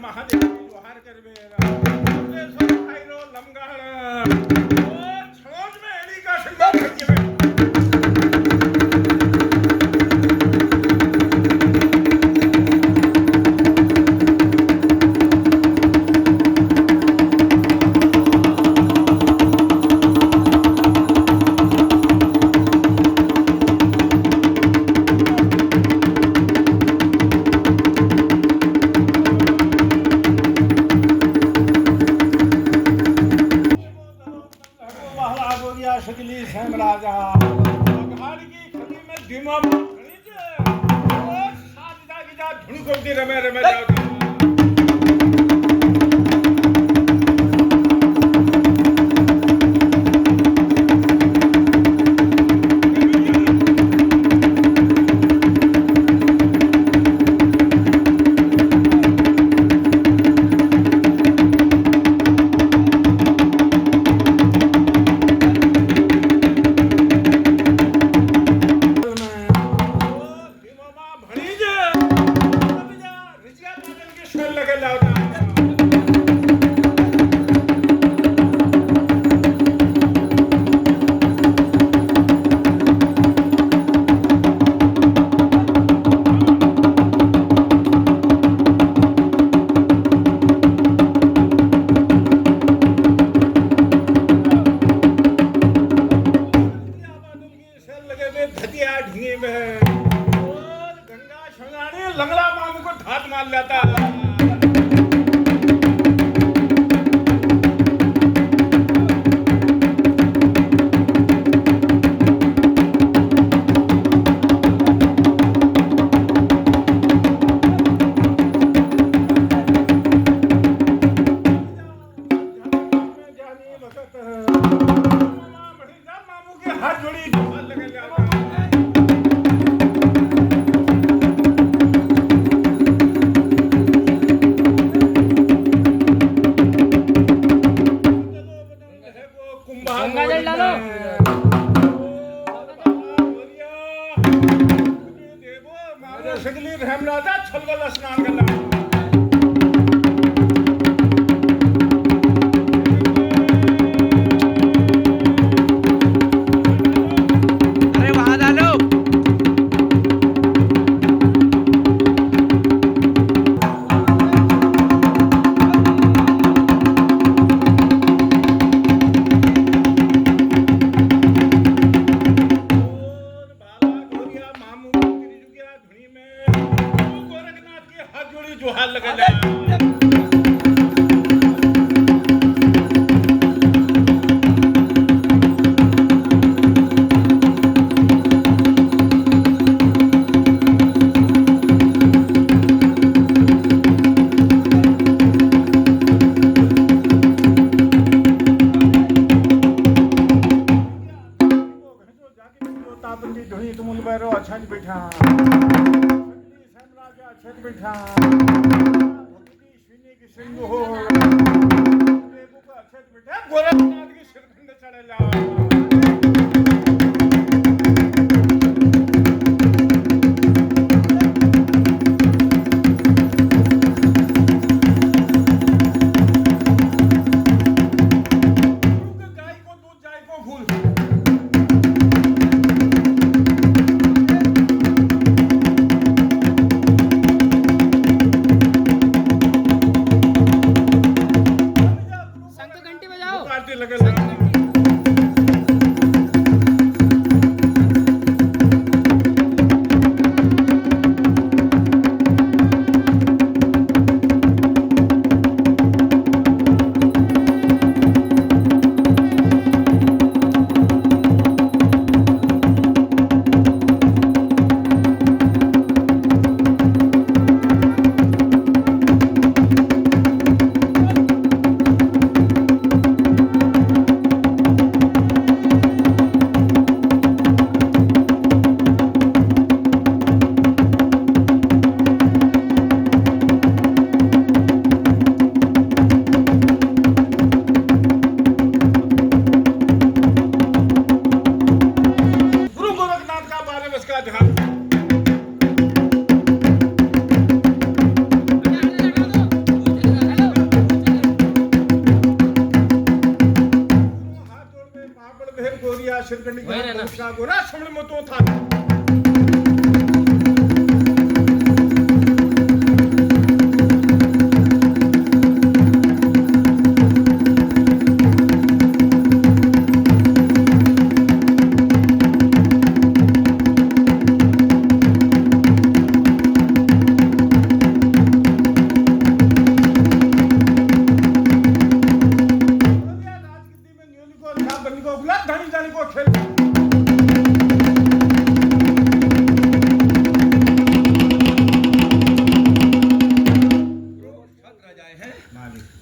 महादेव जोहार करवे अपने सो खाइरो लमगाड़ ओ छोज में एड़ी का संग करके सकली सेम राजा अघाड़ की खली में धीमा खड़ी और साजदा की जा धुन को दी रमे रमे जाओ लंगड़ा मामू को घात मार लेता मामू के हाथ जोड़ी लगे जाता सकली रहमराजा छलगल स्नान करना जोहार लगा ताबंदी धोनी तुम बैरो अच्छा बैठा छत बैठा की सिंह हो देखो का छत बैठा गोरखनाथ की सिरखंड चढ़े जाओ गाय को दूध जाए को भूल मालिका गोरा समण मतो था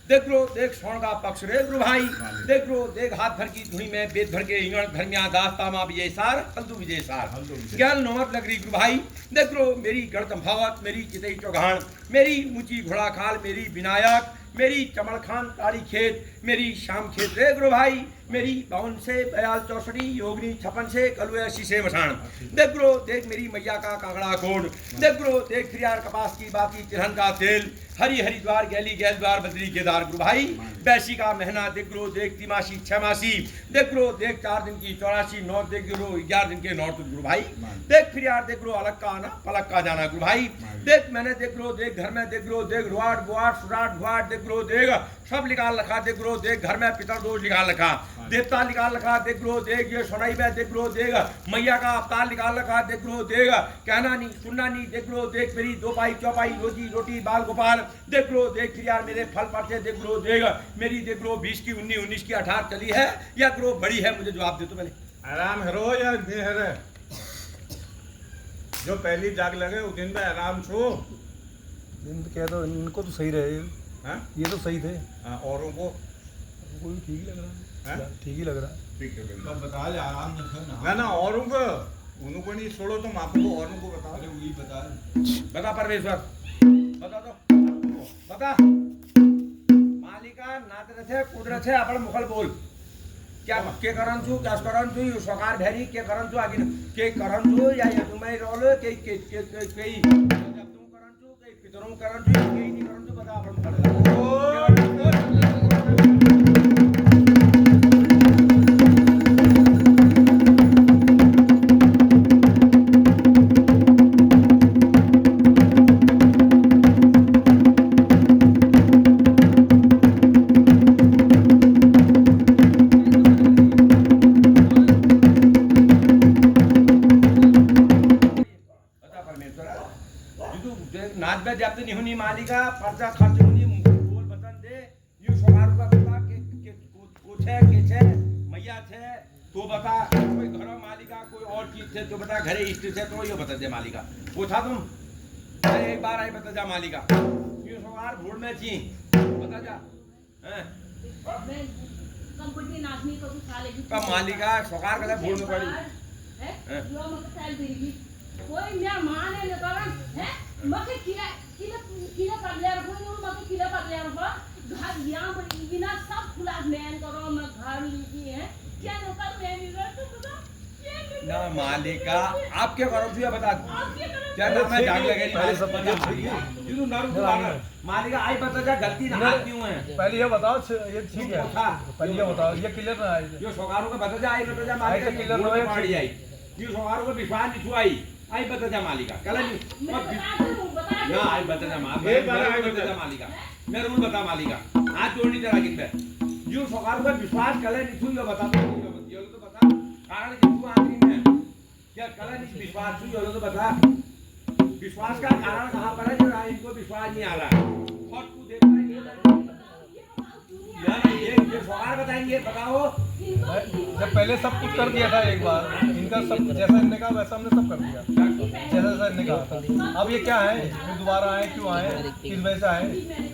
देख लो देख स्वर्ण का पक्ष रे गुरु भाई देख लो देख हाथ भर की धुई में बेद भर के इंगण धर्मिया दास्ता मा विजय सार हल्दू विजय सार ज्ञान नौमत लगरी गुरु भाई देख लो मेरी गणतम भावत मेरी चितई चौघाण मेरी ऊंची घोड़ा खाल मेरी विनायक मेरी चमड़ खान काली खेत मेरी शाम खेत रे गुरु भाई मेरी बावन से बयाल चौसठी योगनी छपन से कलुआ शीशे मसान देख लो देख मेरी मैया का कांगड़ा कोड देख लो देख फिरियार कपास की बाती तिलहन का तेल हरी हरिद्वार गैली गैलद्वार बद्री केदार गुरु भाई बैसी का महीना देख लो देख तिमासी छह मासी देख लो देख 4 दिन की 84 9 देख लो 11 दिन के 9 गुरु भाई देख फिर यार देख लो अलग का आना पलक का जाना गुरु भाई देख मैंने देख लो देख घर में देख लो देख रुआट बुआट सुराट भुआट देख लो देख सब निकाल रखा देख लो देख घर में पितर दोष निकाल रखा देवता निकाल रखा देख लो देख ये सुनाई में देख लो देख मैया का अवतार निकाल रखा देख लो देख कहना नहीं सुनना नहीं देख लो देख मेरी दो पाई चौपाई रोजी रोटी बाल गोपाल देख लो देख फिर यार मेरे फल पर्चे देख लो देख मेरी देख लो 20 की 19 19 की 18 चली है या करो बड़ी है मुझे जवाब दे तो पहले आराम हरो या बेहर जो पहली जाग लगे उस दिन में आराम छो दिन तो क्या तो इनको तो सही रहे हाँ ये तो सही थे औरों को कोई ठीक ही लग रहा है ठीक ही लग रहा है ठीक है तो बता ले आराम ना ना औरों को उनको नहीं छोड़ो तुम आपको औरों को बताओ अरे वही बता परमेश्वर बता दो बता मालिका नात रथे कुदरत है अपन मुखल बोल क्या के करन छु क्या करन छु यू सकार भेरी के करन छु आगे के करन छु या तुम्हारी रोल के जब तुम करन छु के पितरों करन छु के नहीं करन छु बता अपन नाच में जब नहीं होनी मालिका पर्चा खर्च होनी बोल बतन दे यू सवार का बता के कुछ है के छे मैया छे तो बता कोई घर मालिका कोई और चीज थे तो बता घरे इष्ट थे तो ये बता दे मालिका पूछा तुम अरे एक बार आई बता जा मालिका यू सवार भूल में छी बता जा हैं मैं कंपनी नाचनी को खा लेगी का मालिका सवार का भूल में पड़ी है जो मत साल देगी कोई मैं माने न करन है मके किला पगले रखो मके किला पगले रखो घर यहां पर बिना सब खुला मैन करो मैं घर लीजी है क्या नौकर मैं नहीं रह तो बता ना मालिका आप क्या करो तू ये बता क्या नाम है जाग लगे नहीं सब ये तो नारू मालिका आई बता जा गलती ना हाथ क्यों है पहले ये बताओ ये ठीक है पहले ये बताओ ये क्लियर ना आई जो सोगारों का बता जा आई बता जा मालिका क्लियर ना पड़ी आई ये सोगारों को विश्वास नहीं छुआई आई बता जा मालिका कल नहीं ना आई बता जा मालिका मैं रूल बता मालिका हाथ जोड़नी तेरा गिन पे जो सोगारों का विश्वास कल नहीं छुई बता ये तो बता कारण कि तू आखिरी में क्या कल नहीं विश्वास छुई तो बता विश्वास का कारण कहां पर है जो इनको विश्वास नहीं आ रहा और तू देख रहा है ये सवाल बताएंगे बताओ जब पहले सब कुछ कर दिया था एक बार इनका सब जैसा इनने कहा वैसा हमने सब कर दिया जैसा जैसा इनने कहा था अब ये क्या है ये दोबारा आए क्यों आए किस वजह से आए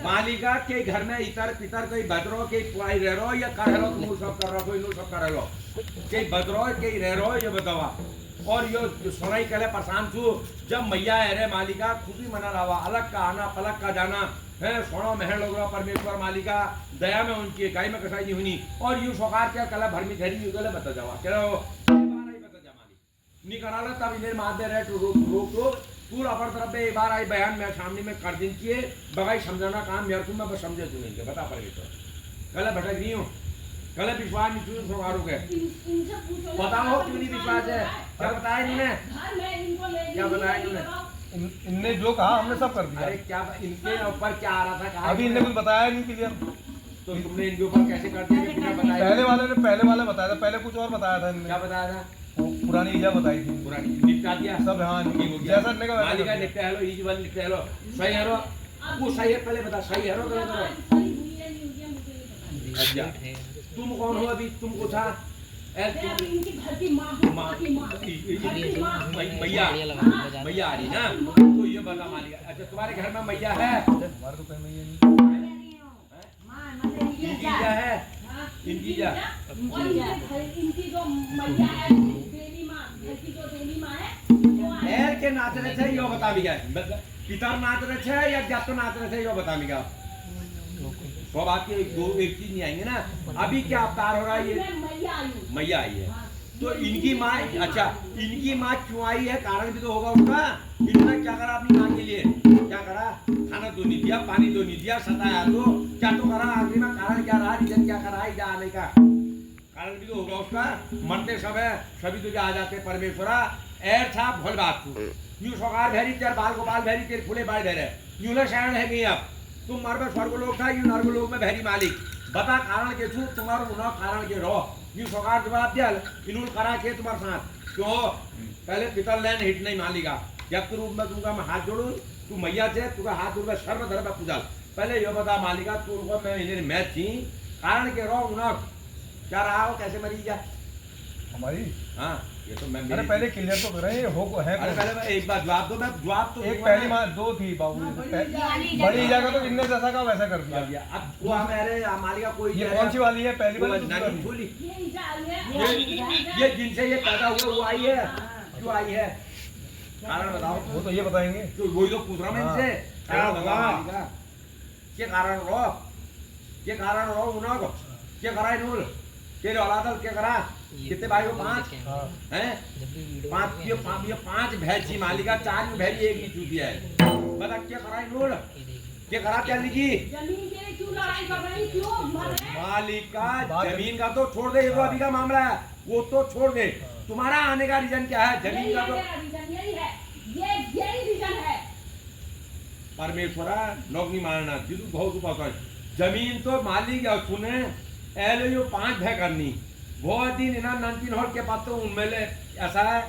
मालिका के घर में इतर पितर कोई बदरो के पुआई रह रो या कर रो तुम सब कर रो कोई नो सब कर रो के बदरो के रह रो ये बतावा और यो सुनाई कले परेशान छू जब मैया है रे मालिका खुशी मना रहा अलग का आना पलक का जाना है सोना महल लोग परमेश्वर मालिका दया में उनकी गाय में कसाई नहीं हुई और यू सोकार क्या कला भर में धरी गले बता जावा चलो बता जा मालिक निकला तब इन्हें मार दे रहे रोक रोक पूरा अपर तरफ एक बार आई बयान में सामने में कर दिन किए बगाई समझाना काम मेरे तुम मैं बस समझे तू नहीं बता परमेश्वर कल भटक नहीं हो कल विश्वास नहीं तुम सोगारों के इनसे पूछो बताओ क्यों नहीं विश्वास है क्या बताया इन्होंने घर में इनको ले क्या बताया इन्होंने इनने जो कहा हमने सब कर दिया। अरे क्या इनके ऊपर क्या आ रहा था कहा अभी इनने कुछ बताया नहीं क्लियर। तो तुमने इनके ऊपर कैसे कर दिया कि बिना बताए पहले वाले बताया था, पहले कुछ और बताया था इनने। क्या बताया था वो पुरानी ईजा बताई थी पुरानी निपटा दिया सब। हाँ ठीक हो गया जैसा इनने कहा वैसा मालिका कर दिया। निपटा लो इजी वाली निपटा लो सही है रो वो सही है पहले बता सही है रो गलत है सही हुई है नहीं हुई है मुझे नहीं पता। अच्छा तुम कौन हो अभी तुम को था मैं अभी इनकी घर की माँ हूँ, माँ घर की माँ। घर की माँ। मैया मैया आ रही ना तो ये बता मालिका अच्छा तुम्हारे घर में मैया है हमारे तो कहीं नहीं है। मैं नहीं हूँ। माँ, मतलब इनकी इनकी क्या है हाँ, इनकी क्या और इनकी जो मैया है देवी माँ, घर की जो देवी माँ है वो आए। एर के नाच रहे थे यो बता भी क्या पिता नाच रहे थे या जात नाच रहे थे यो बता भी क्या सब आपके एक चीज नहीं आएंगे ना अभी क्या अवतार हो रहा है ये मैं मैया आई हूँ। मैया आई है हाँ। तो इनकी माँ अच्छा इनकी माँ क्यों आई है कारण भी तो होगा उनका इन्होंने क्या करा अपनी माँ के लिए क्या करा खाना तो नहीं दिया पानी तो नहीं दिया सताया तो क्या तो करा आखिरी में कारण क्या रहा रीजन क्या करा इधर आने का कारण भी तो होगा उसका मरते सब है सभी तुझे आ जाते परमेश्वरा एर था भोल बात तू यूं सोकार भैरी तेरे बाल गोपाल भैरी तेरे फूले बाल धरे यूं ना शरण है गई अब तुम मरबे स्वर्गलोक था यूं नर्गलोक में भैरी मालिक बता कारण के छू तुम्हारा उन्हें कारण के रहो यूं सोकार जवाब दिया इन्होंने करा के तुम्हारे साथ क्यों पहले पितर लैन हिट नहीं मालिका जब के रूप में तुमका मैं हाथ जोड़ू तू मैया से तुका हाथ जोड़ सर्व धर्म पूजा पहले ये बता मालिका तुमको मैं इन्हें मैच थी कारण के रहो उन्हें क्या रहा हो कैसे मरी जा हमारी हाँ ये तो मैं अरे पहले क्लियर तो कर रहे हैं हो है अरे पहले मैं एक बार जवाब दो मैं जवाब तो एक दूंगा पहली ना। माँ दो थी बाबू बड़ी बड़ी ईजा का तो इनने जैसा कहा वैसा कर कर दिया। दिया अब वो मेरे मालिका कोई ये कौन सी वाली है पहली वाली दूसरी नानी वाली? बोली ये ईजा आई है। ये जिनसे ये पैदा हुआ वो आई है क्यों आई है कारण बताओ वो तो ये बताएंगे। तो वही तो पूछ रहा हूँ मैं इनसे क्या कारण बताओ हुआ? मालिका ये कारण रो ये कारण रो उन्हों को क्या करा इन्होंने तेरे औलादल क्या करा कितने भाई हो पांच हाँ हैं पांच भैंसी मालिका चार भैंसी एक ही चूती है बता क्या करा इन्होंने क्या करा क्या लिखी जमीन के लिए क्यों लड़ाई कर रही क्यों मर रहे मालिका बात- जमीन का तो छोड़ दे ये तो अभी का मामला है वो तो छोड़ दे तुम्हारा आने का रीजन क्या है यही जमीन का है तो मेरा रीजन यही है यही रीजन है परमेश्वरा नौकरी मारना जितू बहुत ऊपर जमीन तो मालिक या सुने एलो यो 5 भय करनी बहुत दिन इना नंतीन हॉल के पास तो उनमें ले ऐसा है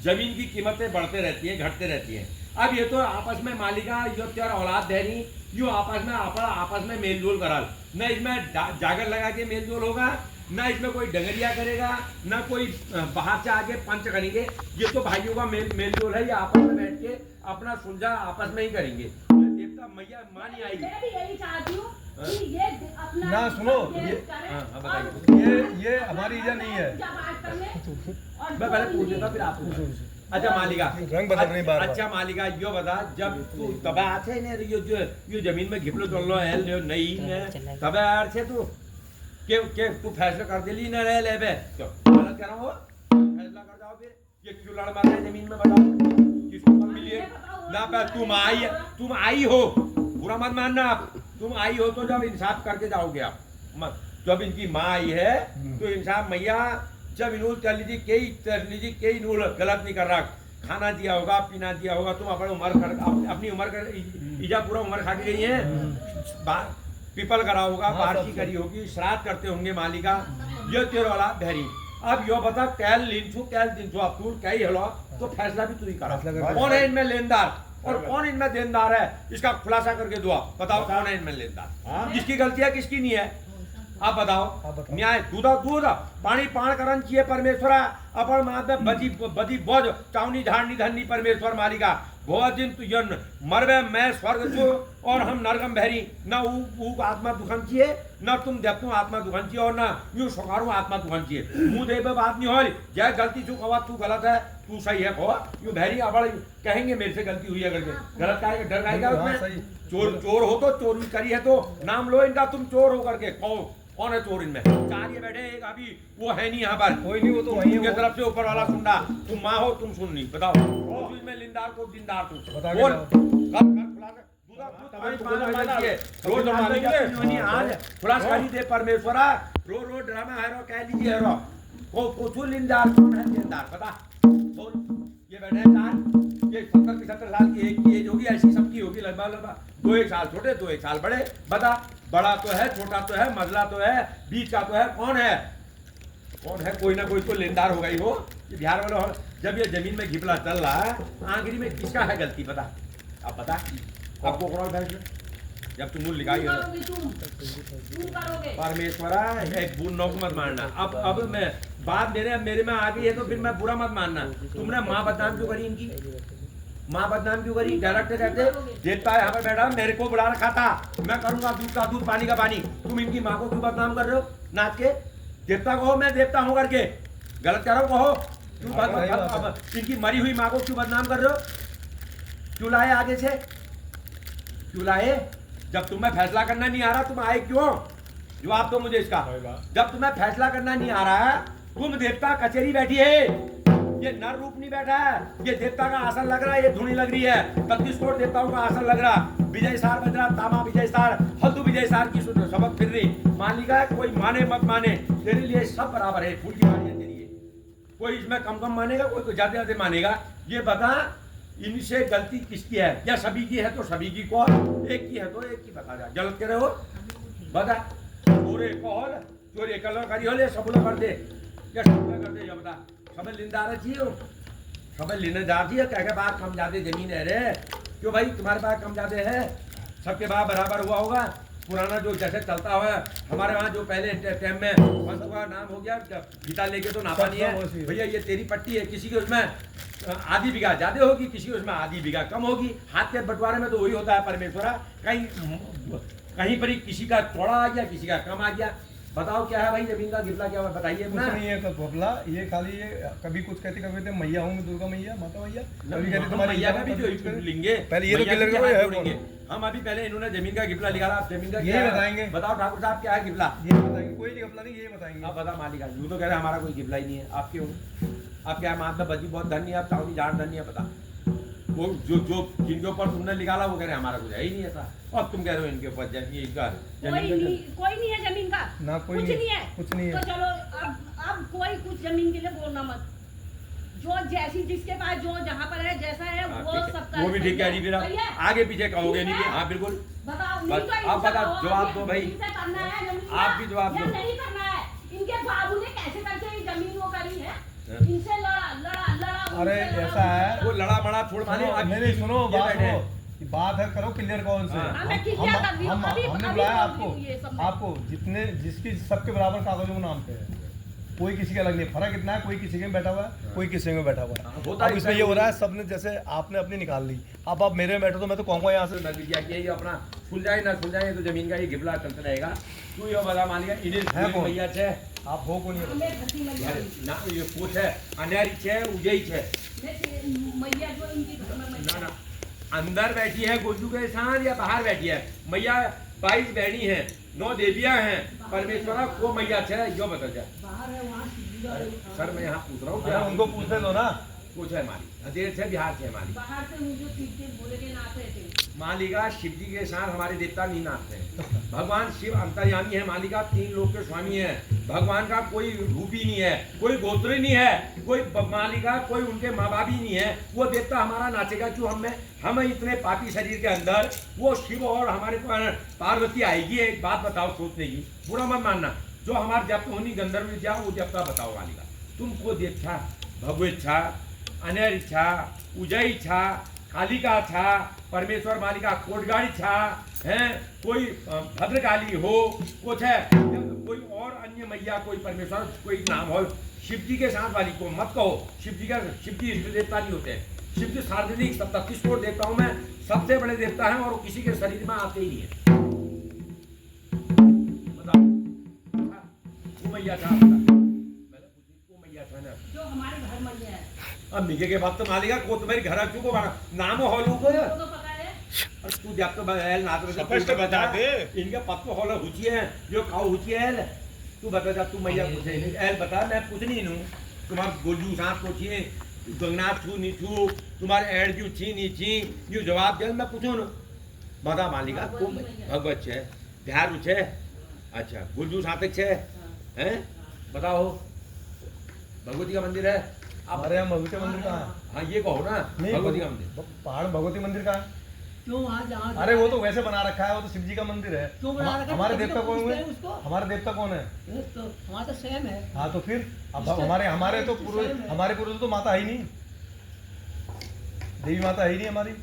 जमीन की कीमतें बढ़ते रहती हैं घटते रहती हैं अब ये तो आपस में मालिका जो तेरा औलाद दे रही यो आपस में मेल जोल करा न इसमें जागर लगा के मेल जोल होगा न इसमें कोई डंगरिया करेगा न कोई बाहर से आके पंच करेंगे ये तो भाइयों का मेल जोल है ये आपस में बैठ के अपना सुलझा आपस में ही करेंगे ये देवता मैया मानी आई मैं भी यही चाहती हूँ कि ये अपना ना, सुनो, ये हाँ, हाँ, बताइए। ये हमारी ईजा नहीं है। मैं पहले पूछ लेता फिर आप पूछो अच्छा मालिका रंग बदल रही बार-बार। अच्छा मालिका यो बता जब तू तब आथे ने यो जमीन में घिपलो चल लो है नहीं है तब आर छे तू के तू फैसला कर देली न रह लेबे क्यों गलत कर रहा हो फैसला कर जाओ फिर ये क्यों लड़ मार रहे जमीन में बताओ किसको कम मिली है ना पे तुम आई हो बुरा मत मानना आप तुम आई हो तो जब इंसाफ करके जाओगे आप मत जब इनकी माँ आई है तो इंसाफ मैया जब इन्होंने चल लीजिए कई नूल गलत नहीं कर रहा खाना दिया होगा पीना दिया होगा तुम अपनी उम्र कर ईजा पूरा उम्र खा के गई है पीपल करा होगा हाँ, बारसी सब। करी होगी श्राद्ध करते होंगे मालिका ये तेरे वाला भैरी अब यो बता कैल लिंचू अब तू कई हलो तो फैसला भी तू ही करा फैसला कर। कौन है इनमें लेनदार और कौन इनमें देनदार है इसका खुलासा करके दो आप बताओ कौन है इनमें लेनदार किसकी गलती है किसकी नहीं है आप बताओ न्याय दूध पानी पाण करन चाहिए परमेश्वरा अपन मात में बदी बोझ चावनी झाड़नी धरनी परमेश्वर मालिका बहुत दिन तू जन मरवे मैं स्वर्ग छो और हम नरकम भैरी न ऊ आत्मा दुखन चाहिए न तुम देवतु आत्मा दुखन चाहिए और न यूं सकारू आत्मा दुखन चाहिए मुंह देव बात नहीं हो जय गलती चूक हवा तू गलत है तू सही है को यू भैरी अबड़ कहेंगे मेरे से गलती हुई है करके गलत का डर गाएगा उसमें चोर हो तो चोरी करी है तो नाम लो इनका तुम चोर हो करके कहो कौन है चोर इनमें चार ये बैठे एक अभी वो है नहीं यहाँ पर कोई नहीं वो तो वही है उनके वो। तरफ से ऊपर वाला सुनना तुम माँ हो तुम सुन नहीं बताओ इसमें लिंदार को दिनदार तू बता के बोल जाओ। कर खुलासा रोज आज खुलासकारी दे परमेश्वरा रो ड्रामा है रो कह लीजिए रो को लिंदार कौन है लिंदार पता बोल ये बैठे चार ये 70-75 साल की एक की एज होगी ऐसी सबकी होगी लगभग 2-1 साल छोटे 2-1 साल बड़े बता बड़ा तो है छोटा तो है मजला तो है बीच का तो है कौन है कोई ना कोई तो लेनदार होगा ही हो ये बिहार वाले हो जब ये जमीन में घिपला चल रहा है आखिरी में किसका है गलती पता आप बता आपको कौन फैसला जब तुम मूल लिखाई परमेश्वरा एक बूढ़ नौक मत मारना अब मैं बात मेरे में आ गई है तो फिर मैं बुरा मत मानना तुमने माँ बदनाम क्यों करी इनकी माँ बदनाम क्यों करी डायरेक्टर कहते देवता यहाँ पर बैठा मेरे को बुला रखा था मैं करूंगा दूध का दूध पानी का पानी तुम इनकी माँ को क्यों बदनाम कर रहे हो नाच के देवता कहो मैं देवता हूँ करके गलत कह रहा हूँ कहो क्यों इनकी मरी हुई माँ को क्यों बदनाम कर रहे हो क्यों लाए आगे से क्यों लाए जब तुम्हें फैसला करना नहीं आ रहा तुम आए क्यों जवाब दो मुझे इसका जब तुम्हें फैसला करना नहीं आ रहा है तुम देवता कचेरी बैठी है ये नर रूप नहीं बैठा है ये देवता का आसन लग रहा है ये धुनी लग रही है 32 करोड़ देवताओं का आसन लग रहा विजय सार बज रहा तामा विजय सार हल्दू विजय सार की सबक फिर रही मालिका कोई माने मत माने तेरे लिए सब बराबर है फूल की मानी है तेरी ये कोई इसमें कम मानेगा कोई ज्यादा ज्यादा मानेगा ये बता इनसे गलती किसकी है या सभी की है तो सभी की कौन एक की है तो एक की बता जा गलत कह रहे हो बता चोरे कौन चोरी कलर करी हो ले सब कर दे क्या सब कर दे ये बता सब लिंदार चाहिए सब लेने जाती है क्या बात कम ज्यादा जमीन है रे क्यों भाई तुम्हारे पास कम ज्यादा है सबके पास बराबर हुआ होगा पुराना जो जैसे चलता हुआ हमारे वहाँ जो पहले टाइम में वंश का नाम हो गया गीता लेके तो नापा नहीं है भैया ये तेरी पट्टी है किसी की उसमें आधी बीघा ज्यादा होगी किसी उसमें आधी बीघा कम होगी हाथ के बंटवारे में तो वही होता है परमेश्वरा कहीं पर ही किसी का चौड़ा आ गया किसी का कम आ गया बताओ क्या है भाई जमीन का घिपला क्या बताइए कुछ नहीं है घपला ये खाली ये कभी कुछ कहते कभी कहते मैया हूँ दुर्गा मैया माता मैया कभी कहते तुम्हारी मैया का भी जो लेंगे पहले ये तो क्लियर करो है हम अभी पहले इन्होंने जमीन का घिपला निकाला आप जमीन का ये बताएंगे बताओ ठाकुर साहब क्या है घिपला ये बताएंगे कोई नहीं घपला नहीं ये बताएंगे आप बता मालिका यूँ तो कह रहे हमारा कोई घिपला ही नहीं है आप क्यों आप क्या माता बजी बहुत धन नहीं है आप चाहो जान धन नहीं है पता वो जो जिनके ऊपर तुमने निकाला वो कह रहे हमारा कुछ है ही नहीं ऐसा और तुम कह रहे हो इनके ऊपर जमीन का कोई नहीं है जमीन का ना कोई नहीं है कुछ नहीं है तो चलो अब कोई कुछ जमीन के लिए बोलना मत जो जैसी जिसके पास जो जहाँ पर है जैसा है वो सबका वो भी ठीक है फिर आगे पीछे कहोगे नहीं हाँ बिल्कुल बताओ आप बताओ जवाब दो भाई आप भी जवाब दो नहीं करना है इनके बाबू ने कैसे करके जमीन वो करी है इनसे लड़ा अरे ऐसा है वो लड़ा मड़ा छोड़ माने मेरी सुनो बात है करो क्लियर कौन से हमने बुलाया आपको जितने जिसकी सबके बराबर कागजों के नाम पे है कोई किसी का अलग नहीं फर्क इतना है कोई किसी में बैठा हुआ है कोई किसी में बैठा हुआ है अब इसमें ये हो रहा है सबने जैसे आपने अपनी निकाल ली अब आप मेरे में बैठो तो मैं तो कहूँगा यहाँ से नतीजा किया ये अपना खुल जाए ना खुल जाए तो जमीन का ये घिपला चलता रहेगा तू ये बता मालिका इन्हें भैया छे आप हो कौन ना ये पूछ है अन्यारी छे उजई छे ना ना अंदर बैठी है गोजू के साथ या बाहर बैठी है मैया 22 बहनी है 9 देवियां हैं परमेश्वरा को मैया छे यो बता जाए सर मैं यहाँ पूछ रहा हूँ उनको पूछने दो ना कुछ है माली देर से बिहार से माली बाहर से मुझे सीधे बोले के नाते थे मालिका शिव जी के साथ हमारे देवता नहीं नाचते हैं भगवान शिव अंतर्यामी है मालिका 3 लोक के स्वामी है भगवान का कोई रूप ही नहीं है कोई गोत्र नहीं है कोई मालिका कोई उनके माँ बाप ही नहीं है वो देवता हमारा नाचेगा क्यों हम इतने पापी शरीर के अंदर वो शिव और हमारे पार्वती आएगी एक बात बताओ सोचने की बुरा मत मानना जो हमारे जब होनी गंधर्व विद्या वो देवता बताओ मालिका तुमको देवता भगव इच्छा अनर इच्छा उजय इच्छा कालिका छा परमेश्वर मालिका कोटगाड़ी छा है कोई भद्रकाली हो कुछ है कोई और अन्य मैया कोई परमेश्वर कोई नाम हो शिव जी के साथ वाली को मत कहो शिव जी इष्ट देवता नहीं होते हैं शिव जी सार्वजनिक 37 करोड़ देवताओं में सबसे बड़े देवता हैं और वो किसी के शरीर में आते ही नहीं है बताओ मैया था मैया था ना जो हमारे घर में है अब निके के बाद तो मालिका को तुम्हारी घर क्यों को नाम हॉलू को तो पता है और तू जब तो बहल ना तो स्पष्ट बता दे इनके पत्तो हॉल हुची है जो काऊ हुची है तू बता जा तू मैया पूछे एल बता मैं कुछ नहीं नू तुम्हार गोजू साथ को छी गंगनाथ छू नी छू तुम्हारे एड जू छी नी छी यो जवाब दे मैं पूछो ना माता मालिका को भगवत छे बिहार छे अच्छा गुरजू सातक छे हैं बताओ भगवती का मंदिर है आप हमारे यहाँ भगवती मंदिर कहाँ है? हाँ ये कहो ना नहीं, भगवती का मंदिर पहाड़ भगवती मंदिर कहाँ है? क्यों वहाँ जहाँ अरे वो तो वैसे बना रखा है, वो तो शिव जी का मंदिर है। क्यों बना रखा है? हमारे तभी देवता तो कौन पूछते है? हैं उसको। हमारे देवता कौन है? ये तो हमारा तो सेम है। हाँ तो फिर अब इसका- हमारे तो इसका पूर्वज सेम है। हमारे पूर्वज तो माता है ही नहीं, देवी माता है ही नहीं हमारी।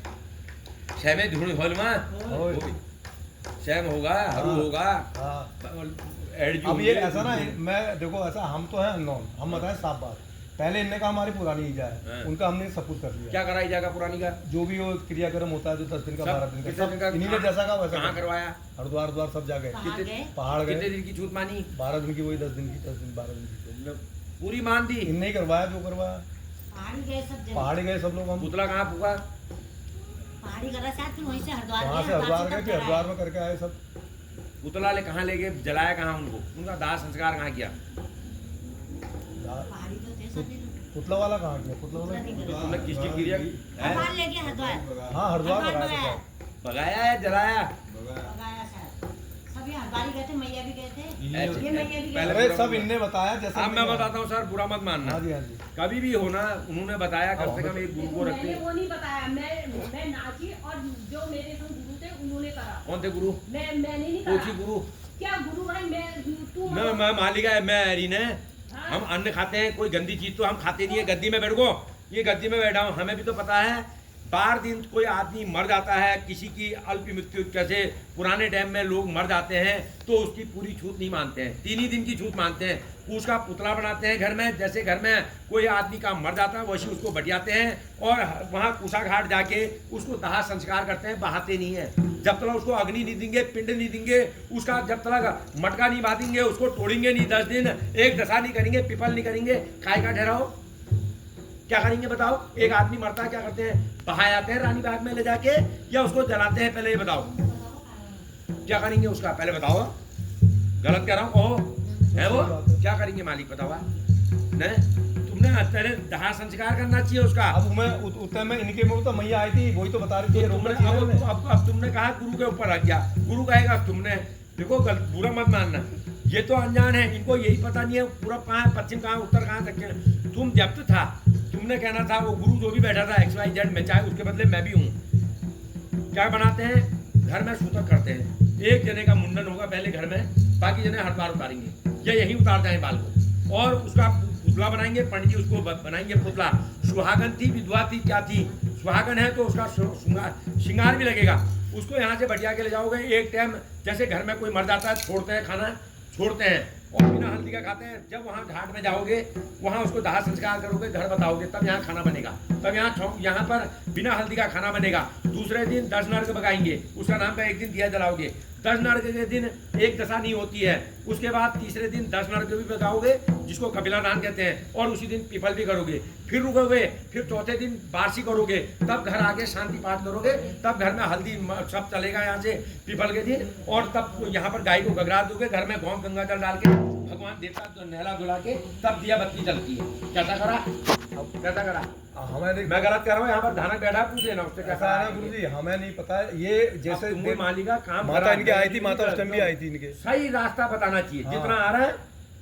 छह में धूल होल ओए। शैम होगा हरू हाँ। होगा हाँ एडजू अब ये ऐसा ना मैं देखो ऐसा हम तो है अननोन, हम बताएं साफ बात। पहले इनने कहा हमारी पुरानी ईजा है, हाँ। उनका हमने सपोर्ट कर लिया। क्या कराई जाएगा पुरानी का जो भी वो क्रियाक्रम होता है जो 10 दिन का सब 12 दिन कितने का दिन का सब इन्हीं ने जैसा कहा वैसा कहाँ करा। करवाया हरिद्वार द्वार सब जा गए, पहाड़ कितने गए, दिन की छूट मानी 12 दिन की वही 10 दिन की 10 दिन 12 दिन की पूरी मान दी इनने ही करवाया जो करवाया। पहाड़ी गए सब जगह पहाड़ी गए सब लोग हम, पुतला कहाँ फूका पहाड़ी करा साथ फिर वहीं से हरिद्वार वहाँ से हरिद्वार गए फिर हरिद्वार में करके आए सब। पुतला ले कहाँ ले गए जलाया कहाँ उनको उनका दाह संस्कार कहाँ किया पहाड़ी तो थे सब लोग। पुतला वाला कहाँ गया? पुतला वाला तुमने किसकी क्रिया हरिद्वार ले गया हरिद्वार हाँ हरिद्वार हरिद्वार लगाया गया। था। भगाया है जलाया भगाया शायद सब ये हरिद्वार ही गए थे, मैया भी गए थे, ऐसे- ये मैया भी पहले गए अरे सब इनने बताया जैसे अब मैं इनने बताता हूँ सर बुरा मत मानना हाँ जी हाँ जी। कभी भी हो ना उन्होंने बताया कम से कम एक गुरु को रखते मैंने वो नहीं बताया, मैं नाची और जो मेरे संग गुरु थे उन्होंने करा। कौन थे गुरु मैंने नहीं कोची करा। गुरु क्या गुरु भाई मैं तू मैं मालिका है मैं हरीन है हम अन्न खाते हैं कोई गंदी चीज तो हम खाते नहीं है गद्दी में बैठ गो ये गद्दी में बैठा हूँ हमें भी तो पता है 12 दिन कोई आदमी मर जाता है किसी की अल्प मृत्यु जैसे पुराने टाइम में लोग मर जाते हैं तो उसकी पूरी छूत नहीं मानते हैं 3 ही दिन की छूत मानते हैं उसका पुतला बनाते हैं घर में जैसे घर में कोई आदमी का मर जाता है वैसे उसको बटियाते हैं और वहाँ कुशा घाट जाके उसको दाह संस्कार करते हैं बहाते नहीं है जब तक उसको अग्नि नहीं देंगे पिंड नहीं देंगे उसका जब तक मटका नहीं बांधेंगे उसको तोड़ेंगे नहीं 10 दिन एक दशा नहीं करेंगे पिपल नहीं करेंगे काय का ठहराओ क्या करेंगे बताओ एक आदमी मरता है क्या करते हैं बहा जाते हैं रानी बाग में ले जाके या उसको जलाते हैं पहले ये बताओ क्या करेंगे उसका पहले बताओ गलत कह रहा हूँ कहो है वो क्या करेंगे मालिक बताओ नहीं तुमने पहले दाह संस्कार करना चाहिए उसका अब मैं उतने में इनके मुंह तो मैया आई थी वही तो बता रही थी तो रोकना तुमने चाहिए ना। अब तुमने कहा गुरु के ऊपर आ गया गुरु कहेगा तुमने देखो बुरा मत मानना ये तो अनजान है इनको यही पता नहीं है पूरब कहाँ है पश्चिम कहाँ उत्तर कहाँ दक्षिण तुम जब तो था तुमने कहना था वो गुरु जो भी बैठा था XYZ में चाहे उसके बदले मैं भी हूँ क्या बनाते हैं घर में सूतक करते हैं एक जने का मुंडन होगा पहले घर में बाकी जने हर बार उतारेंगे या यही उतारते हैं बाल को और उसका पुतला बनाएंगे पंडित जी उसको बनाएंगे पुतला सुहागन थी विधवा थी क्या थी सुहागन है तो उसका श्रृंगार भी लगेगा उसको यहाँ से बटिया के ले जाओगे एक टाइम जैसे घर में कोई मर जाता है छोड़ते हैं खाना छोड़ते हैं और बिना हल्दी का खाते हैं जब वहाँ घाट में जाओगे वहाँ उसको दाह संस्कार करोगे घर बताओगे तब यहाँ खाना बनेगा तब यहाँ पर बिना हल्दी का खाना बनेगा दूसरे दिन 10 नर्क बगाएंगे उसका नाम का एक दिन दिया जलाओगे 10 नर्क के दिन एक दशा नहीं होती है उसके बाद तीसरे दिन 10 नर्क भी बगाओगे जिसको कपिला दान कहते हैं और उसी दिन पीपल भी करोगे फिर रुकोगे फिर चौथे दिन बारसी करोगे तब घर आके शांति पाठ करोगे तब घर में हल्दी सब चलेगा यहाँ से पीपल के दिन और तब यहाँ पर गाय को गगरा दोगे घर में गौम गंगा जल डाल के भगवान देवता तो नहला धुला के तब दिया बत्ती जलती है कैसा करा हमें मैं गलत कर रहा हूँ यहाँ पर धानक बैठा पूछे ना उससे ऐसा है ना गुरु जी हमें नहीं पता ये जैसे मालिका काम माता करा, इनके आई थी माता उस टाइम भी आई थी इनके सही रास्ता बताना चाहिए हाँ। जितना आ रहा है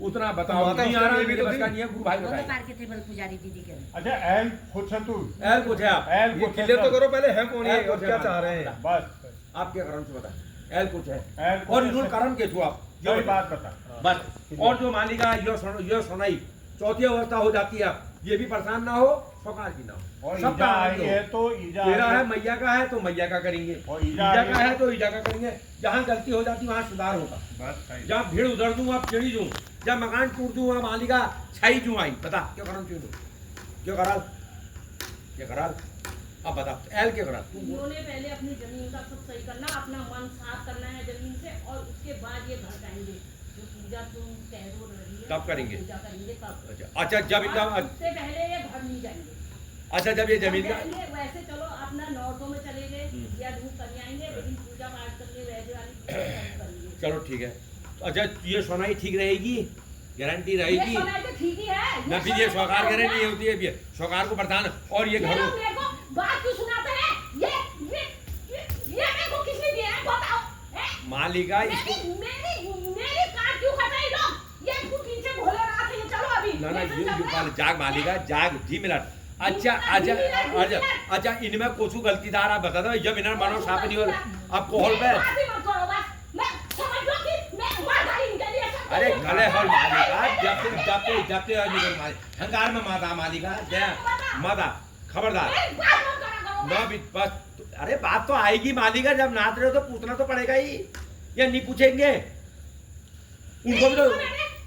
उतना बताओ माता नहीं उस आ टाइम रहा ये भी मेरे तो बस का थी। नहीं है गुरु भाई दोनों बताइए पार के थे बल पुजारी दीदी के। अच्छा एल खुद तू एल पूछे आप एल ये क्लियर तो करो पहले है कौन ये एल और पूछे क्या आप। चाह रहे हैं। बस आप क्या कारण से बता एल पूछे एल कुछ और है। इन्होंने कारण के छू आप यही बात बता बस और जो मालिका यो सुनाई चौथी अवस्था हो जाती है ये भी परेशान ना हो सौकार भी ना हो और सबका ईजा आई आनंद हो। है तो ईजा तेरा आई है मैया का है तो मैया का करेंगे और ईजा ईजा आई का है। है तो ईजा का करेंगे जहाँ गलती हो जाती वहाँ सुधार होगा बस सही। जहाँ भीड़ उधर दूँ आप चिड़ी दूँ जब मकान टूट दूँ वहाँ मालिका छाई जूँ आई बता क्यों कारण क्यों क्यों कराल अब बता एल क्या करा उन्होंने पहले अपनी जमीन का सब सही करना अपना मन साफ करना है जमीन से और उसके बाद ये घर जाएंगे जो पूजा तुम कह रही है तब करेंगे। पूजा करेंगे तब अच्छा जब इनका उससे पहले ये घर नहीं जाएंगे अच्छा जब ये जमीन का जाएंगे, वैसे चलो अपना नौटों में चले गए या धूप कर आएंगे लेकिन पूजा पाठ करके वैसे वाली पूजा सब करेंगे। चलो ठीक है अच्छा ये सुनाई ठीक रहेगी गारंटी रहेगी ये सुनाई तो ठीक ही है ना फिर ये सौकार करे नहीं होती है सौकार को प्रधान और ये ये घरों लोग मेरे को बात क्यों सुनाते हैं ये मेरे को किसने मालिका इसको मेरी कार क्यों खटाई लोग? ये तू पीछे भोले रहा थे, चलो अभी। ना ये तो चल रहा है। जाग मालिका जाग 2 मिनट अच्छा अच्छा अच्छा अच्छा इनमें कुछ गलतीदार आप बता दो जब इन्हें मानो साफ नहीं हो अब कोहल पे बात ही मत करो बस। मैं समझ लो कि मैं मार डाली इनके लिए सब। अरे गले हल मालिका जब निकल मालिक हंगार में माता मालिका दे माता खबरदार एक बात मत करा करो। ना भी बस अरे बात तो आएगी मालिका जब नाच रहे हो तो पूछना तो पड़ेगा ही या नहीं पूछेंगे उनको भी तो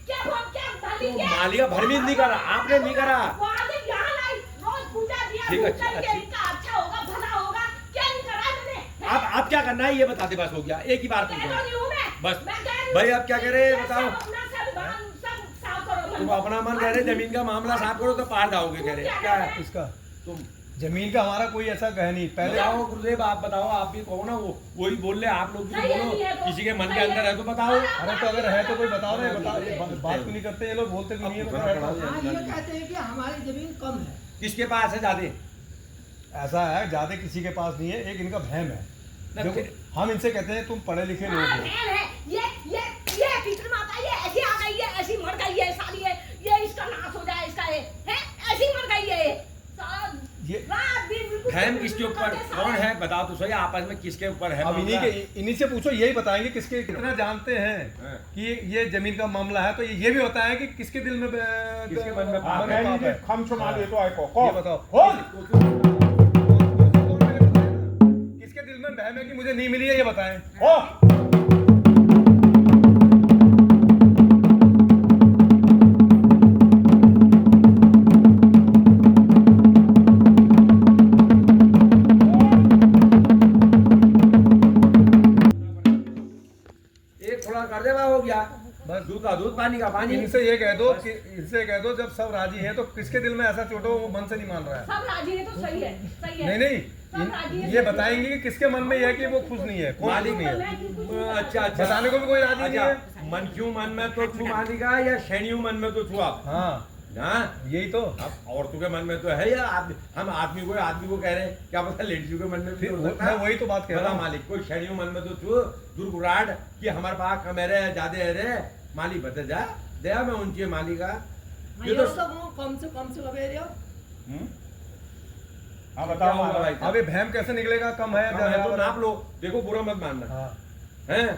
क्या भली तो क्या? मालिका भरमीत नहीं करा आपने नहीं करा वो आगे यहाँ लाई, रोज पूजा दिया, ठीक है, पूजा अच्छा, किया, अच्छा। इनका अच्छा होगा, भला होगा, क्या नहीं करा मैंने? आप क्या करना है ये बता दे बस हो गया एक ही बार कह पूछो तो नहीं हूँ मैं। बस मैं कह रही हूँ, भाई आप क्या कह रहे हैं सब बताओ अपना सब बांध, सब साफ करो तुम मन। अपना मन कह रहे जमीन का मामला साफ करो तो पार जाओगे कह रहे क्या है इसका तुम जमीन का हमारा कोई ऐसा कह नहीं पहले बताओ गुरुदेव आप बताओ आप भी कहो ना वो वही बोल रहे आप लोग भी सही है, बोलो नहीं है तो- किसी के मन के सही है। अंदर है तो बताओ अरे तो अगर है तो कोई बताओ ना बताओ ये बात क्यों नहीं करते ये लोग बोलते क्यों नहीं है बताओ। हाँ, ये कहते हैं कि हमारी जमीन कम है। किसके पास है ज्यादा ऐसा है ज्यादा किसी के पास नहीं है एक इनका वहम है ना, जो फिर- हम इनसे कहते हैं तुम पढ़े लिखे लोग हाँ, हो बहन है, ये पितृ माता ये ऐसी आ गई है, ऐसी मर गई है, साली है, ये इसका नाश हो जाए, इसका है, ऐसी मर गई है ये। सारा ये रात दिन बिल्कुल फैम किसके ऊपर करके सारा- कौन है बताओ तो सही आपस में किसके ऊपर है अब मामला? इन्हीं से पूछो यही बताएंगे किसके कितना जानते हैं हाँ। कि ये जमीन का मामला है तो ये भी बताएं कि किसके दिल में किसके मन में हाँ, पाप कह पाप लीजिए, है खम छुमा दे तो आए को ये बताओ हो किसके दिल में बहम है कि मुझे नहीं मिली है ये बताएं हो एक थोड़ा कर दे हो गया बस दूध का दूध पानी का पानी इनसे ये कह दो कि इनसे कह दो जब सब राजी हैं तो किसके दिल में ऐसा चोट हो वो मन से नहीं मान रहा है सब राजी है तो सही है, सही है। नहीं सब राजी है, ये सही है। बताएंगे कि किसके मन में ये है कि वो खुश नहीं है कौन खुश मालिक नहीं है मैं क्यों खुश हूँ? अच्छा अच्छा बताने को भी कोई राजी नहीं अच्छा है मन क्यों मन में तो छू मालिका या श्रेणियों मन में तो छू आप हाँ हाँ यही तो अब औरतों के मन में तो है या हम आदमी को कह रहे हैं क्या पता लेडीजों के मन में भी फिर हो सकता मैं है वही तो बात कह रहा बता हूँ मालिक कोई श्रेणियों मन में तो छू दुर्गुराट कि हमारे पास कम है रे ज्यादा है रे मालिक बता जा दया में ऊंची मालिका ये ये तो तो वो कम से लगे रहे हो। हम्म? हाँ क्या बताओ होगा महाराज। भाई अब ये भैम कैसे निकलेगा कम है कम ज्यादा है तो है? नाप लो देखो बुरा मत मानना हाँ हैं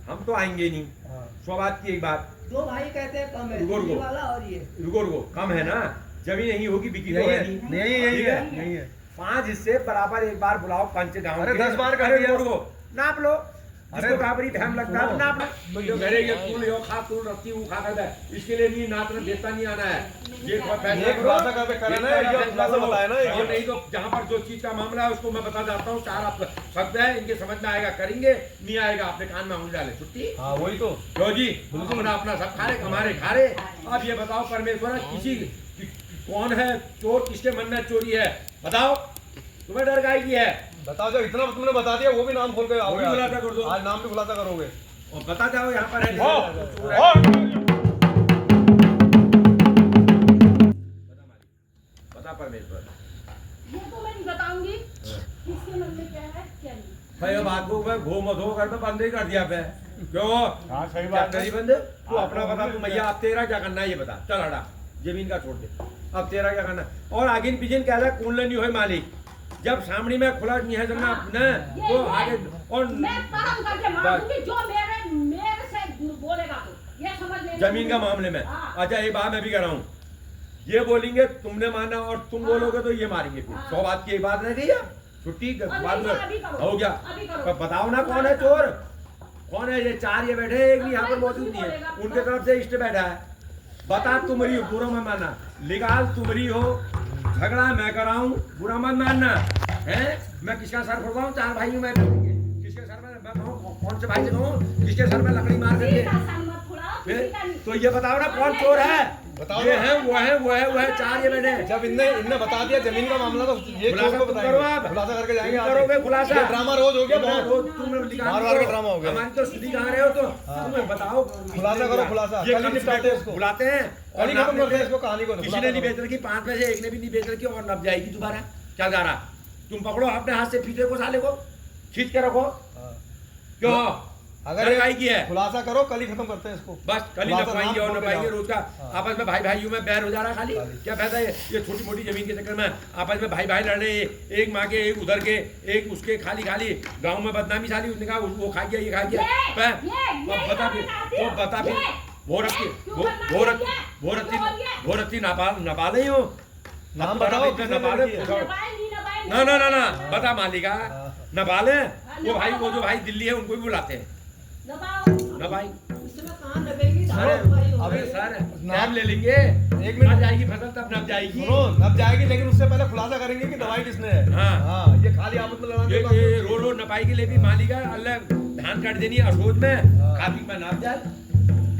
हम तो आएंगे नहीं हाँ सौ बात की एक बात दो भाई कहते हैं कम है, रुको, रुको। ये वाला और ये। रुको कम है ना जमीन नहीं होगी बिकी तो यही है है नहीं यही ठीक है है? यही है 5 हिस्से बराबर एक बार बुलाओ पंच गाँव अरे के। 10 बार कर अरे दिया। रुको, नाप लो अरे जिसको काबरी भैम लगता है तो सुनो। नाप लो जो मेरे ये तूल यो खा तूल रखती हूँ खा कर दे इसके लिए नहीं नाचना देता नहीं आना है ये थोड़ा फैसला ये करो। खुलासा कर पे करे ना, ये ये फैसला खुलासा करो। बताए ना, ये। और नहीं तो जहाँ पर जो चीज का मामला है उसको मैं बता जाता हूँ 4 आप शब्द है इनके समझ में आएगा करेंगे नहीं आएगा अपने कान में उंगली डाले छुट्टी हाँ वही तो लो जी अपना अपना सब खा रहे हमारे खा रहे अब ये बताओ परमेश्वर किसी कौन है चोर किसके मन में चोरी है बताओ तुम्हें डर गाय की है बताओ जब इतना तुमने बता दिया वो भी नाम खोल के वो भी आओगे खुलासा कर दो। आज नाम भी खुलासा करोगे और बता जाओ यहाँ पर है हो चोर है। हो बता परमेश्वर ये तो मैं नहीं बताऊंगी किसके मन में क्या है क्या नहीं। भाई अब आपको मैं घो मत हो कर बंद ही कर दिया पे क्यों हाँ सही क्या बात है करी बंद तू अपना बता तू मैया अब तेरा क्या करना है ये बता चल हटा जमीन का छोड़ दे अब तेरा क्या करना है? और आगिन पिजिन कह रहा कूल नहीं हो मालिक जब सामने में खुला नहीं है जमना न तो आगे और मैं परम करके मार दूंगी जो मेरे से बोलेगा तो ये समझ लेना। जमीन का मामले में हाँ। अच्छा एक बात मैं भी कर रहा हूँ ये बोलेंगे तुमने माना और तुम हाँ। बोलोगे तो ये मारेंगे फिर हाँ। 100 बात की एक बात रह गई है छुट्टी और बाद नहीं में तो अभी करो, हो गया अभी करो। पर बताओ ना कौन है चोर कौन है ये 4 ये बैठे एक भी यहाँ पर मौजूद नहीं है उनके तरफ से इष्ट बैठा है बता तुम्हारी बुरा मत मानना लिगाल तुम्हारी हो झगड़ा मैं कराऊं बुरा मत मानना है मैं किसका सर फोड़वाऊं 4 भाइयों में किसके सर में मैं कहूं कौन से भाई से कहूं किसके सर में लकड़ी मार किसी करके का सर मत फुलाओ, किसी फिर का नहीं। तो ये बताओ ना कौन चोर है बताओ ये ना। है वो है वो है वो है 4 ये बैठे जब इनने बता दिया जमीन का मामला तो ये खुलासा चोर को तुम करो बताएंगे आप खुलासा करके जाएंगे तुम आगे। करोगे खुलासा ये ड्रामा रोज हो गया बहुत रोज तुम लिखा बार-बार का ड्रामा हो गया। हमारी तो सुधी कहाँ रहे हो तो तुम्हें बताओ खुलासा करो, खुलासा। ये कल ही कम से निपटाते हैं कम इसको। बुलाते हैं कल ही खत्म करते हैं इसको कहानी को किसी ने नहीं बेच रखी 5 में से एक ने भी नहीं बेच रखी और नब जाएगी दोबारा क्या जा रहा तुम पकड़ो अपने हाथ से फीते को साले को खींच के रखो हाँ। क्यों अगर सरकाई की है। खुलासा करो, कल ही खत्म करते हैं इसको। बस कल ही खुलासा नपाएंगे नाम और बोल के नपाएंगे जाओ। रोज का। हाँ। आपस में भाई भाइयों में बैर हो जा रहा है खाली। खाली। क्या फायदा है ये छोटी मोटी जमीन के चक्कर में आपस में भाई भाई लड़ रहे हैं, एक माँ के एक उधर के एक उसके, खाली खाली गांव में बदनामी साली। उसने कहा वो खा गया, ये खा गया। बता फिर, तो बता फिर वो रत्ती नपा नहीं हो। नाम बताओ, किसने नपा ले। लड़की है? ना ना ना ना बता मालिका, नपा ले। वो जो भाई दिल्ली है उनको भी बुलाते हैं। ना भाई इसमें कहाँ लगेगी? अरे, अबे सर नाम- नाम ले लेंगे। एक मिनट। आ जाएगी फसल तब नप जाएगी। सुनो, नप जाएगी, लेकिन उससे पहले खुलासा करेंगे कि दवाई किसने है। हाँ। हाँ, ये खाली आपस में लड़ाने ये के ये बाद- रो नपाई के लिए भी मालिका अल्लाह धान काट देनी है अशोज में। हाँ। खाती में नाप जाल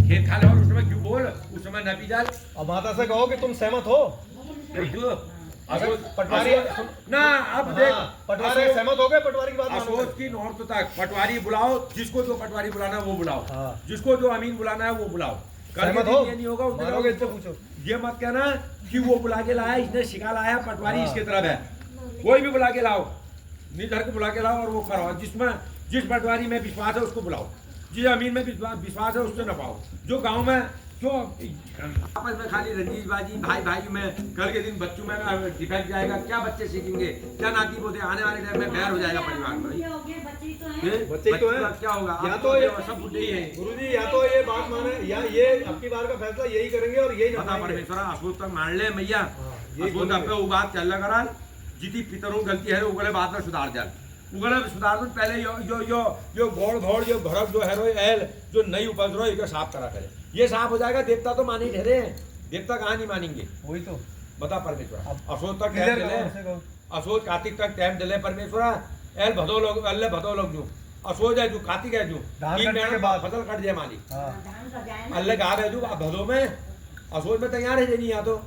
खेत खाले और उस समय क्यों बोल, उस समय नपी जाल। अब माता से कहो कि तुम सहमत हो। अशोज पटवारी ना अब देख हाँ, पटवारी सहमत हो गए, पटवारी की बात मानो। अशोज की नॉर्थ तक पटवारी बुलाओ, जिसको जो पटवारी बुलाना है वो बुलाओ, हाँ। जिसको जो अमीन बुलाना है वो बुलाओ। सहमत हो? ये नहीं होगा उसने मानोगे कहा, इससे पूछो। ये मत कहना कि वो बुला के लाया, इसने शिका लाया, पटवारी हाँ। इसके तरफ है। कोई भी बुला के लाओ, निधर को बुला के लाओ और वो कराओ। जिस पटवारी में विश्वास है उसको बुलाओ, जिस अमीन में विश्वास है उससे न पाओ। जो गांव में क्यों आपस में खाली रंजीशबाजी, भाई भाई में, कल के दिन बच्चों में डिफेक्ट जाएगा। क्या बच्चे सीखेंगे, क्या नाती पोते, आने वाले टाइम में बैर हो जाएगा परिवार में। बच्चे ही तो हैं। क्या होगा, या आप तो ये सब बुढ़े ही हैं। गुरुजी, या तो ये बात माने, या ये अब की बार का फैसला यही करेंगे और यही बता नपाएंगे। परमेश्वरा अशोक तक मान ले मैया। ये अशोक बोलेंगे। पे वो बात चल करा जितनी पितरों गलती है उगले बात में सुधार जाल। उगले में सुधार दो पहले यो घोड़ घोड़ यो भरक जो है रो एल जो नई उपज रो इसे साफ करा करे। ये साफ हो जाएगा, देवता तो माने ठहरे हैं, देवता कहाँ नहीं मानेंगे। वही तो बता परमेश्वरा अब अशोक तक क्लियर टाइम करो दिले, हमसे कहो। अशोक कार्तिक तक टाइम दिले परमेश्वरा। एल भदो लोग अल्ले भदो लोग जो अशोक है जो कार्तिक है जो धान तीन कटने के महीना बाद। फसल कट जाए मालिक। हाँ, अल्ले गा है जो भदो में अशोक में तैयार है देनी, या तो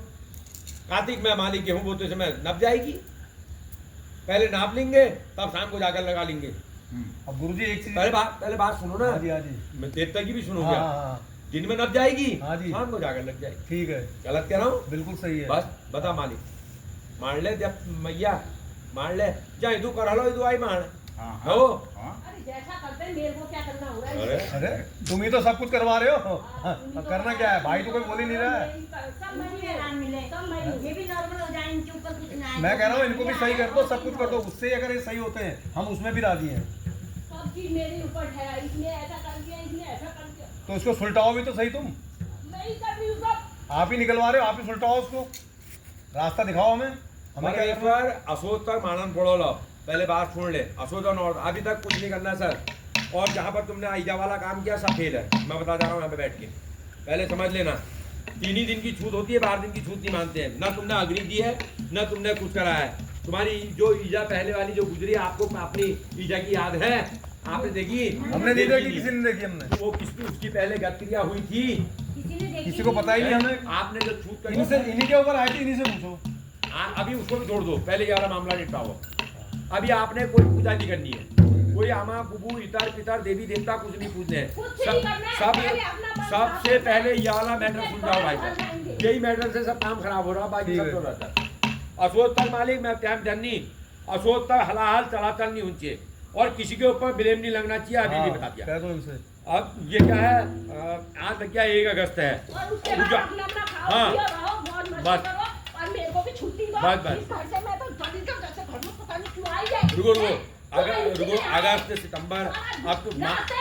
कार्तिक में मालिक गेहूं बोते समय नप जाएगी। पहले नाप लेंगे तब शाम को जाकर लगा लेंगे। अब गुरुजी एक चीज। पहले बात सुनो ना, हाँ जी, हाँ जी। मैं देवता की भी सुनूंगा। हाँ, हाँ, हाँ, दिन में नप जाएगी, हाँ जी। शाम को जाकर लग जाएगी। ठीक है, गलत कह रहा हूँ? बिल्कुल सही है। बस बता मालिक, मार ले जब मैया मार ले जा इधू कर लो इधू आई मार हाँ हो। हाँ अरे जैसा करते हैं मेरे को क्या करना हो रहा है? अरे अरे तुम ही तो सब कुछ करवा रहे हो। हाँ, तुम ही करना क्या है, भाई तो कोई बोल ही नहीं रहा है। सब मैं ये भी नॉर्मल हो जाए, इनके ऊपर कुछ ना आए। मैं कह रहा हूँ इनको भी सही कर दो, सब कुछ कर दो। उससे अगर ये सही होते हैं हम उसमें भी राजी हैं। सब चीज मेरे ऊपर है। इसने ऐसा कर दिया, इसने ऐसा कर दिया। तो उसको सुलटाओ भी तो सही तुम। मैं ही कर रही हूँ सब। आप ही निकलवा रहे हो, आप ही सुलटाओ उसको, रास्ता दिखाओ हमें। हमें क्या करना है? परमेश्वर अशोक तक मानन पड़ो लो, पहले बात सुन ले। अशोक और अभी तक कुछ नहीं करना सर। और जहाँ पर तुमने आइजा वाला काम किया सब फेल है, मैं बता जा रहा हूँ यहाँ पे बैठ के। पहले समझ लेना, 3 ही दिन की छूट होती है, 12 दिन की छूट नहीं मानते हैं। ना तुमने अग्री दी है, ना तुमने कुछ करा है। तुम्हारी जो ईजा पहले वाली जो गुजरी, आपको अपनी ईजा की याद है? आपने देखी? हमने नहीं देखी, किसी ने देखी हमने। वो किसकी उसकी पहले गत क्रिया हुई थी? किसी ने देखी किसी को पता ही नहीं हमें। आपने जो छूट कर इनसे, इन्हीं के ऊपर आई थी, इन्हीं से पूछो। अभी उसको भी छोड़ दो, पहले ये वाला मामला निपटाओ। अभी आपने कोई पूजा नहीं करनी है, कोई आमा बुबू इतर पितर देवी देवता कुछ नहीं पूछने हैं। कुछ नहीं करना है, सब पहले अपना बस सबसे आप- पहले ये वाला मैटर सुन जाओ भाई साहब। जाएंगे। यही मैटर से सब काम खराब हो रहा, बाकी ठीक सब है। तो रहता है। अशोक तक मालिक मैं टाइम धरनी, अशोक तक हलाहल चलाचल नहीं होनी चाहिए और किसी के ऊपर ब्लेम नहीं लगना चाहिए। अभी भी बता हाँ, दिया। कह दो इनसे। अब ये क्या है, आज तक क्या 1 अगस्त है। और उसके बाद पूजा। अपना अपना खाओ, हाँ। पियो, रहो, मौज मस्ती बस। करो और मेरे को भी छुट्टी दो। बस, बस। इस घर से मैं तो जल्दी से जैसे घर में पता नहीं क्यों आई है। रुको रुको, तो मैं अगर रुको इसीलिए- अगस्त सितंबर अब तो नाचे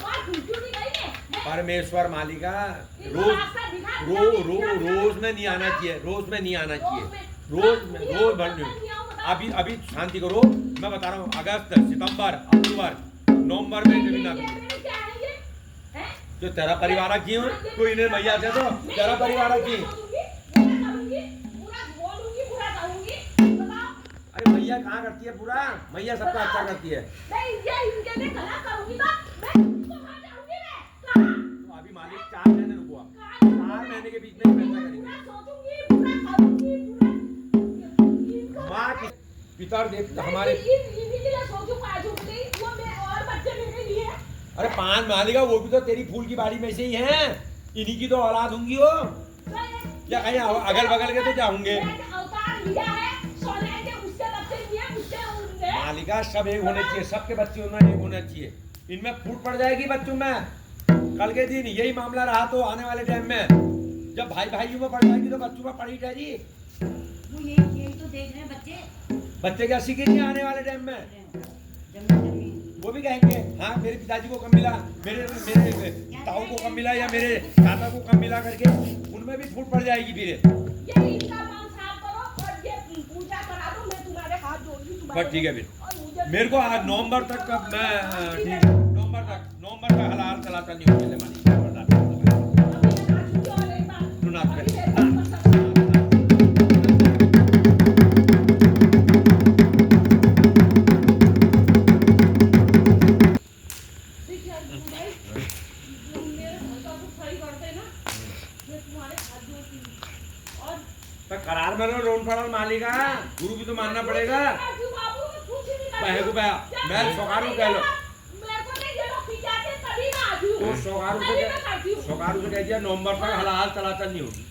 बहुत क्यों नहीं गई मैं? परमेश्वर मालिका इनको रोज रास्ता दिखा, रो दिखा, रो दिखा, रोज दिखा। में नहीं आना चाहिए, रोज में नहीं आना चाहिए, रोज रोज में- में हाँ, रोज ये भरने नहीं आओ, बताओ। अभी अभी शांति करो। मैं बता रहा हूँ, अगस्त सितंबर अक्टूबर नवंबर में जमीन आती है। ये क्या है ये? हैं? जो तेरा परिवार की हूँ कोई इन्हें मैया से तो मैं तेरा परिवार की। पूरा करूंगी, पूरा बोलूंगी, पूरा करूंगी। बताओ। अरे मैया कहाँ करती है पूरा, मैया सबका अच्छा करती है। मैं ये इनके लिए गला करूंगी तो मैं कहाँ जाऊंगी मैं? कहाँ? तो अभी मालिक 4 महीने रुको, 4 महीने के बीच में फैसला करेंगे। पूरा सोचूंगी, पूरा करूंगी, पूरा इनको- माँ की पितर देव हमारे इन्हीं के लिए सोचूं, काजू के लिए, वो मैं और बच्चे मेरे लिए। अरे 5 मालिका वो भी तो तेरी फूल की बाड़ी में से ही है, इन्हीं की तो औलाद होंगी वो। या कहीं अगल बगल के तो क्या होंगे? मैंने अवतार लिया है, सोने के उसके बच्चे लिए, मुझसे उनके। मालिका सब एक होने चाहिए, सबके बच्चे होना एक होना चाहिए। इनमें फूट पड़ जाएगी बच्चों में। कल के दिन यही मामला रहा तो आने वाले टाइम में जब भाई भाइयों में पड़ जाएगी तो बच्चों में पड़ी जाएगी। वो यही तो देख रहे हैं बच्चे। बच्चे क्या सीखेंगे आने वाले टाइम में? जमीन वो भी कहेंगे हाँ मेरे पिताजी को कम मिला, मेरे मेरे ताऊ को कम मिला या मेरे चाचा को कम मिला करके उनमें भी फूट पड़ जाएगी फिर। ये इनका काम साफ करो और ये पूजा करा दो, मैं तुम्हारे हाथ जोड़ूंगी तुम्हारे। बस ठीक है फिर। और मुझे मेरे को आज नवंबर तक का मैं ठीक है, नवंबर तक हलाल चलाता नहीं हो चले मानी करार में रोन फड़ल मालिका गुरु भी तो मानना पड़ेगा। पहे को पया मैं सोकारू कह लो वो सोकारू से कह दिया नवंबर तक हलाल चलाता नहीं होगी।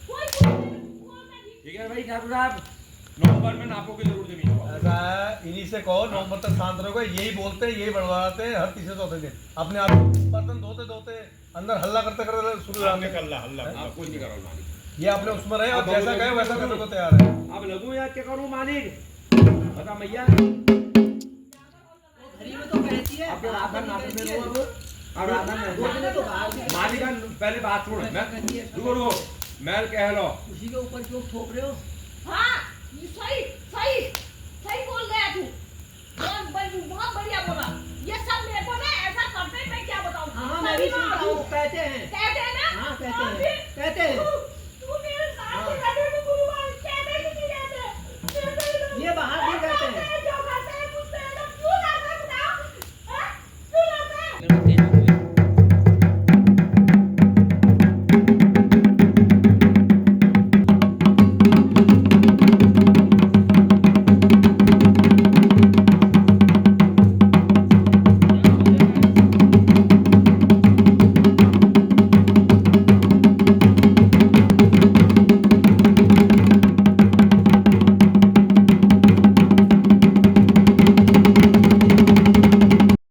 ठीक है भाई ठाकुर साहब, नवंबर में नापोगे जरूर जमीन को। ऐसा है, इन्हीं से कहो नवंबर तक शांत रहोगे। यही बोलते हैं, यही बढ़वाते हैं हर तीसरे चौथे दिन। अपने आप बर्तन धोते धोते अंदर हल्ला करते करते शुरू आप कुछ नहीं करो मालिक, ये अपने उसमें रहे। आप जैसा कहे वैसा करने को तैयार है। अब लगू याद क्या करूं मालिक बता मैया घड़ी में तो कहती है आपके राधन नाते में रो अब राधन नहीं मालिक पहले बात छोड़ मैं रुको मैं कह लो उसी के ऊपर क्यों ठोक रहे हो? हाँ सही सही सही बोल गया तू, बहुत बढ़िया बोला। ये सब मेरे को ना ऐसा करते हैं, मैं क्या बताऊं। हाँ मैं भी सुनता हूँ, कहते हैं कहते हैं ना। हाँ कहते हैं। कहते हैं